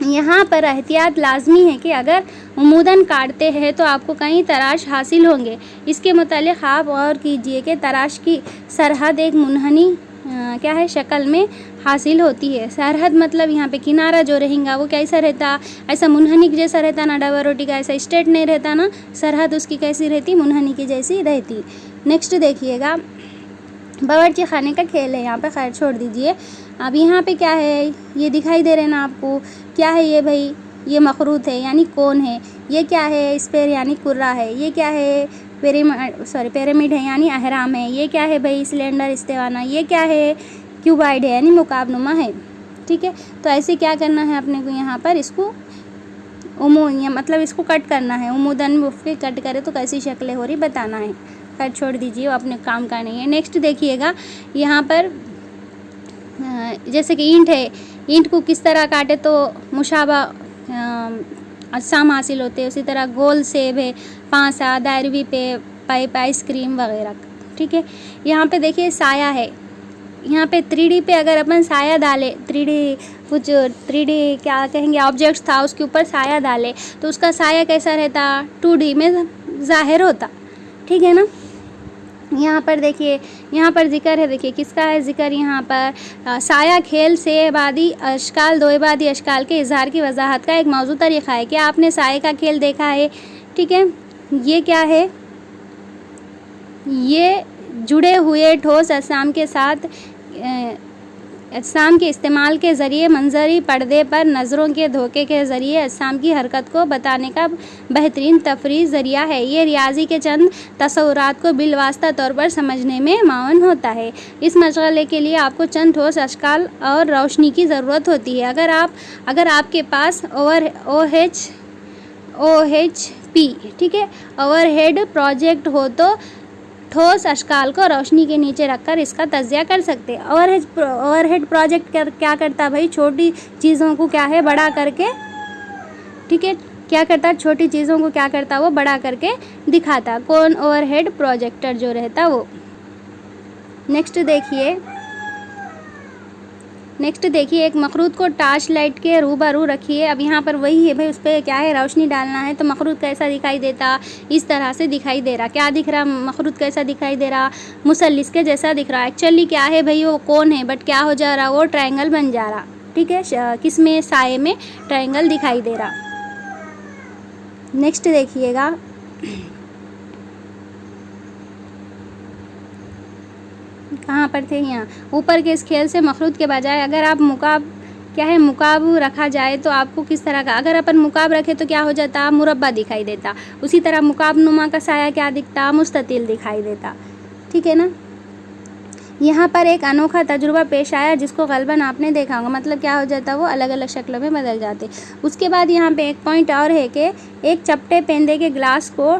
A: यहाँ पर एहतियात लाजमी है कि अगर उमूदन काटते हैं तो आपको कई तराश हासिल होंगे। इसके मुतालिक आप और कीजिए कि तराश की सरहद एक मुनहनी क्या है शक्ल में हासिल होती है। सरहद मतलब यहाँ पे किनारा जो रहेगा वो कैसा रहता, ऐसा मुनहनी जैसा रहता ना, डबल रोटी का ऐसा स्ट्रेट नहीं रहता ना, सरहद उसकी कैसी रहती, मुनहनी की जैसी रहती। नेक्स्ट देखिएगा, बावर्ची खाने का खेल है यहाँ पे, खैर छोड़ दीजिए। अब यहाँ पे क्या है, ये दिखाई दे रहे ना आपको, क्या है ये भाई, ये मखरूत है यानी कौन है, ये क्या है, स्पेयर यानी कुर्रा है, ये क्या है, पिरामिड है यानी अहराम है, ये क्या है भाई, सिलेंडर इस्तेवाना, ये क्या है, क्यूबाइड है यानी मुकाबनुमा है, ठीक है। तो ऐसे क्या करना है अपने को, यहाँ पर इसको मतलब इसको कट करना है, उमूदन मुफ्ती कट करे तो कैसी शक्लें हो रही बताना है। खैर छोड़ दीजिए, वो अपने काम का नहीं है। नेक्स्ट देखिएगा, यहाँ पर जैसे कि ईंट है, ईंट को किस तरह काटे तो मुशाबा अजसाम हासिल होते हैं। उसी तरह गोल सेब है, पांसा, दायरवी पे पाइप, आइसक्रीम वगैरह, ठीक है। यहाँ पे देखिए साया है, यहाँ पे 3D पे अगर अपन साया डाले, 3D क्या कहेंगे ऑब्जेक्ट्स था उसके ऊपर साया डाले तो उसका साया कैसा रहता, 2D में ज़ाहिर होता, ठीक है ना। यहाँ पर देखिए, यहाँ पर जिक्र है, देखिए किसका है जिक्र यहाँ पर, साया खेल से इबादी अशकाल, दो इबादी अशकाल के इजहार की वजाहत का एक मौजूद तरीक़ा है। क्या आपने साये का खेल देखा है, ठीक है। ये क्या है, ये जुड़े हुए ठोस अजसाम के साथ अजसाम के इस्तेमाल के ज़रिए मंजरी पर्दे पर नज़रों के धोखे के ज़रिए अजसाम की हरकत को बताने का बेहतरीन तफरीह ज़रिया है। ये रियाजी के चंद तस्वुरात को बिलवास्ता तौर पर समझने में मावन होता है। इस मशगले के लिए आपको चंद ठोस अशकाल और रोशनी की ज़रूरत होती है। अगर आपके पास OHP, ठीक है, ओवरहेड प्रोजेक्ट हो तो ठोस अशकाल को रोशनी के नीचे रखकर इसका तज्जिया कर सकते हैं। ओवरहेड प्रोजेक्ट क्या करता है भाई, छोटी चीज़ों को क्या है बड़ा करके, ठीक है, क्या करता, छोटी चीज़ों को क्या करता, वो बड़ा करके दिखाता। कौन, ओवरहेड प्रोजेक्टर जो रहता वो। नेक्स्ट देखिए एक मखरूद को टार्च लाइट के रूबरू रखिए। अब यहाँ पर वही है भाई, उस पर क्या है, रोशनी डालना है। तो मखरूद कैसा दिखाई देता, इस तरह से दिखाई दे रहा। क्या दिख रहा, मखरूद कैसा दिखाई दे रहा, मुसल्लिस के जैसा दिख रहा। एक्चुअली क्या है भाई, वो कौन है, बट क्या हो जा रहा, वो ट्रायंगल बन जा रहा। ठीक है, किस में, साये में ट्रायंगल दिखाई दे रहा। नेक्स्ट देखिएगा, कहाँ पर थे, यहाँ ऊपर के इस खेल से मखरूद के बजाय अगर आप मुकाब रखा जाए तो आपको किस तरह का, अगर अपन मुकाब रखे तो क्या हो जाता, मुरब्बा दिखाई देता। उसी तरह मुकाब नुमा का साया क्या दिखता, मुस्ततिल दिखाई देता। ठीक है ना। यहाँ पर एक अनोखा तजुर्बा पेश आया जिसको गलबन आपने देखा होगा। मतलब क्या हो जाता, वो अलग अलग शक्लों में बदल जाते। उसके बाद यहाँ पे एक पॉइंट और है कि एक चपटे पेंदे के ग्लास को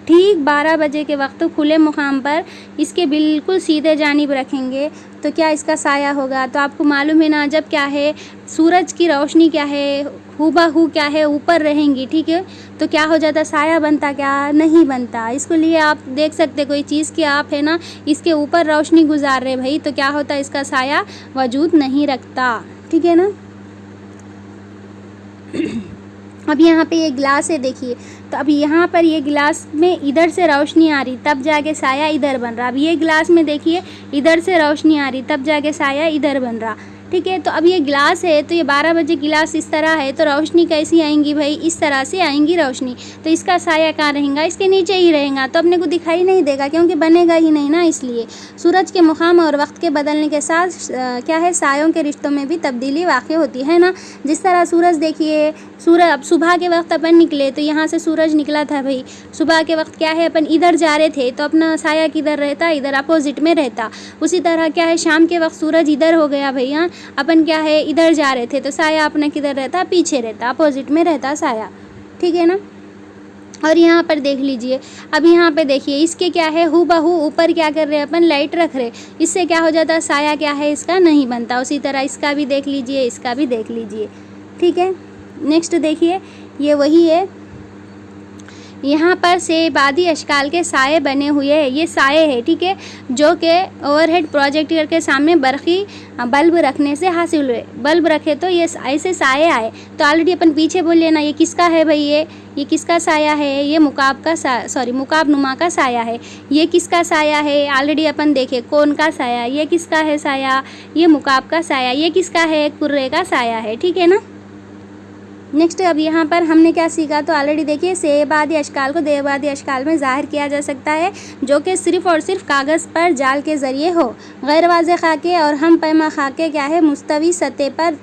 A: ठीक 12 बजे के वक्त खुले मुकाम पर इसके बिल्कुल सीधे जानिब रखेंगे तो क्या इसका साया होगा। तो आपको मालूम है ना, जब क्या है, सूरज की रोशनी क्या है, हूबहू क्या है, ऊपर रहेंगी। ठीक है, तो क्या हो जाता, साया बनता, क्या नहीं बनता। इसको लिए आप देख सकते, कोई चीज़ की आप है ना, इसके ऊपर रोशनी गुजार रहे भाई, तो क्या होता, इसका साया वजूद नहीं रखता। ठीक है ना। अब यहाँ पे ये गिलास है देखिए, तो अब यहाँ पर ये गिलास में इधर से रोशनी आ रही तब जाके साया इधर बन रहा। अब ये गिलास में देखिए इधर से रोशनी आ रही तब जाके साया इधर बन रहा। ठीक है, तो अब ये गिलास है, तो ये 12 बजे गिलास इस तरह है, तो रोशनी कैसी आएंगी भाई, इस तरह से आएंगी रोशनी। तो इसका साया कहाँ रहेगा, इसके नीचे ही रहेगा, तो अपने को दिखाई नहीं देगा क्योंकि बनेगा ही नहीं ना। इसलिए सूरज के मुकाम और वक्त के बदलने के साथ क्या है, सायों के रिश्तों में भी तब्दीली वाक़ होती है ना। जिस तरह सूरज देखिए, अब सुबह के वक्त अपन निकले तो यहाँ से सूरज निकला था भाई, सुबह के वक्त क्या है, अपन इधर जा रहे थे तो अपना साया किधर रहता, इधर अपोजिट में रहता। उसी तरह क्या है, शाम के वक्त सूरज इधर हो गया भैया, अपन क्या है, इधर जा रहे थे तो साया अपना किधर रहता, पीछे रहता, अपोजिट में रहता साया। ठीक है ना। और यहाँ पर देख लीजिए, अब यहाँ पे देखिए इसके क्या है, हूबहू ऊपर क्या कर रहे हैं अपन, लाइट रख रहे, इससे क्या हो जाता, साया क्या है, इसका नहीं बनता। उसी तरह इसका भी देख लीजिए, इसका भी देख लीजिए। ठीक है। नेक्स्ट देखिए, ये वही है, यहाँ पर सेबादी अशकाल के साये बने हुए हैं। ये साये है, ठीक है, जो कि ओवरहेड प्रोजेक्टर के सामने बरक़ी बल्ब रखने से हासिल हुए। बल्ब रखे तो ये ऐसे साये आए। तो ऑलरेडी अपन पीछे बोल लेना, ये किसका है भाई, ये किसका साया है, ये मुकाब नुमा का साया है। ये किसका साया है, ऑलरेडी अपन देखे, कौन का साया, ये किसका है साया, ये मुकाब का साया। ये किसका है, कुर्रे का साया है। ठीक है ना। नेक्स्ट अब यहाँ पर हमने क्या सीखा, तो ऑलरेडी देखिए सेबादी अशकाल को देबादी अशकाल में ज़ाहिर किया जा सकता है जो कि सिर्फ़ और सिर्फ कागज़ पर जाल के ज़रिए हो। गैर वाज़े खाके और हम पैमा खाके क्या है, मुस्तवी सतह पर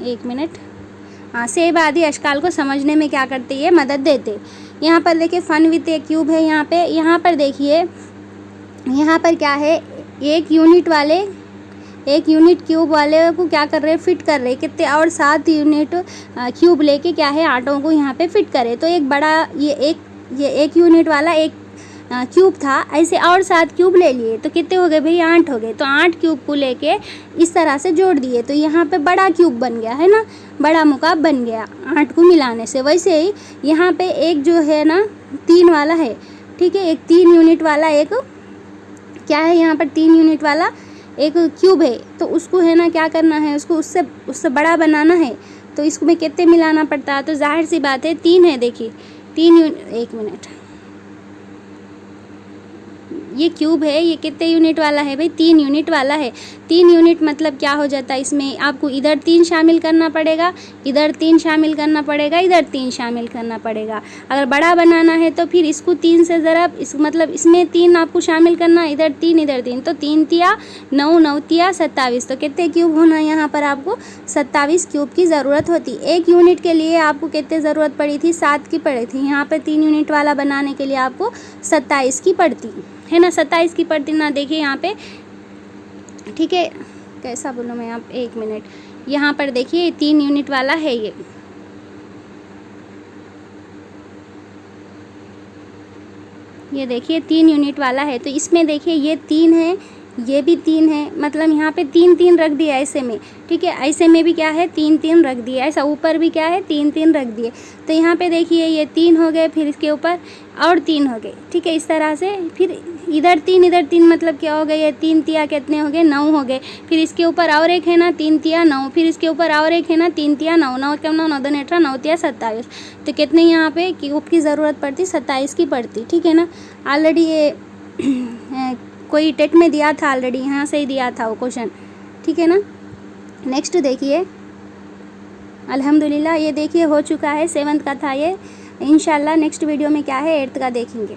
A: एक मिनट, सेबादी अशकाल को समझने में क्या करते हैं, मदद देते। यहाँ पर देखिए फन विद ए क्यूब है। यहाँ पर देखिए, यहाँ पर क्या है, एक यूनिट क्यूब वाले को क्या कर रहे हैं, फिट कर रहे हैं कितने, और 7 यूनिट क्यूब लेके क्या है, आटों को यहाँ पे फिट करे। तो एक बड़ा ये एक यूनिट वाला एक क्यूब था, ऐसे और 7 क्यूब ले लिए तो कितने हो गए भाई, 8 हो गए। तो 8 क्यूब को लेके इस तरह से जोड़ दिए तो यहाँ पे बड़ा क्यूब बन गया है ना, बड़ा मुकाब बन गया 8 को मिलाने से। वैसे ही यहाँ पे एक जो है ना 3 वाला है, ठीक है, एक 3 यूनिट वाला एक क्या है, यहाँ पर 3 यूनिट वाला एक क्यूब है, तो उसको है ना क्या करना है, उसको उससे बड़ा बनाना है। तो इसको में कितने मिलाना पड़ता है, तो जाहिर सी बात है 3 है। देखिए 3 एक मिनट, ये क्यूब है, ये कितने यूनिट वाला है भाई, 3 यूनिट वाला है। 3 यूनिट मतलब क्या हो जाता है, इसमें आपको इधर 3 शामिल करना पड़ेगा, इधर 3 शामिल करना पड़ेगा, इधर 3 शामिल करना पड़ेगा। अगर बड़ा बनाना है तो फिर इसको 3 से ज़रब, मतलब इसमें 3 आपको शामिल करना, इधर 3 इधर 3, तो 3 तिया 9, 9 तिया 27। तो कितने क्यूब होना, यहाँ पर आपको 27 क्यूब की ज़रूरत होती। एक यूनिट के लिए आपको कितने ज़रूरत पड़ी थी, 7 की पड़ी थी। यहाँ पर 3 यूनिट वाला बनाने के लिए आपको 27 की पड़ती है ना, 27 की पड़ती ना। देखिए यहाँ पे, ठीक है, कैसा बोलूँ मैं, आप एक मिनट, यहाँ पर देखिए 3 यूनिट वाला है ये, ये देखिए 3 यूनिट वाला है, तो इसमें देखिए ये 3 है, ये भी 3 है, मतलब यहाँ पे 3 3 रख दिया ऐसे में, ठीक है। ऐसे में भी क्या है 3 3 रख दिए, ऐसा ऊपर भी क्या है 3 3 रख दिए। तो यहाँ पे देखिए ये 3 हो गए, फिर इसके ऊपर और 3 हो गए, ठीक है। इस तरह से फिर इधर 3 मतलब क्या हो गए, ये 3 तिया कितने हो गए 9 हो गए। फिर इसके ऊपर और एक है ना 3 तिया 9, फिर इसके ऊपर और एक है ना 3 तिया 9, 9 कम 9 9 दूनी 18, 9 तिया 27। तो कितने यहाँ पे क्यूब की ज़रूरत पड़ती, 27 की पड़ती, ठीक है ना। ऑलरेडी ये कोई टेट में दिया था, ऑलरेडी यहाँ से ही दिया था वो क्वेश्चन, ठीक है ना। नेक्स्ट देखिए, अल्हम्दुलिल्लाह ये देखिए हो चुका है, 7th का था ये। इंशाल्लाह नेक्स्ट वीडियो में क्या है 8th का देखेंगे।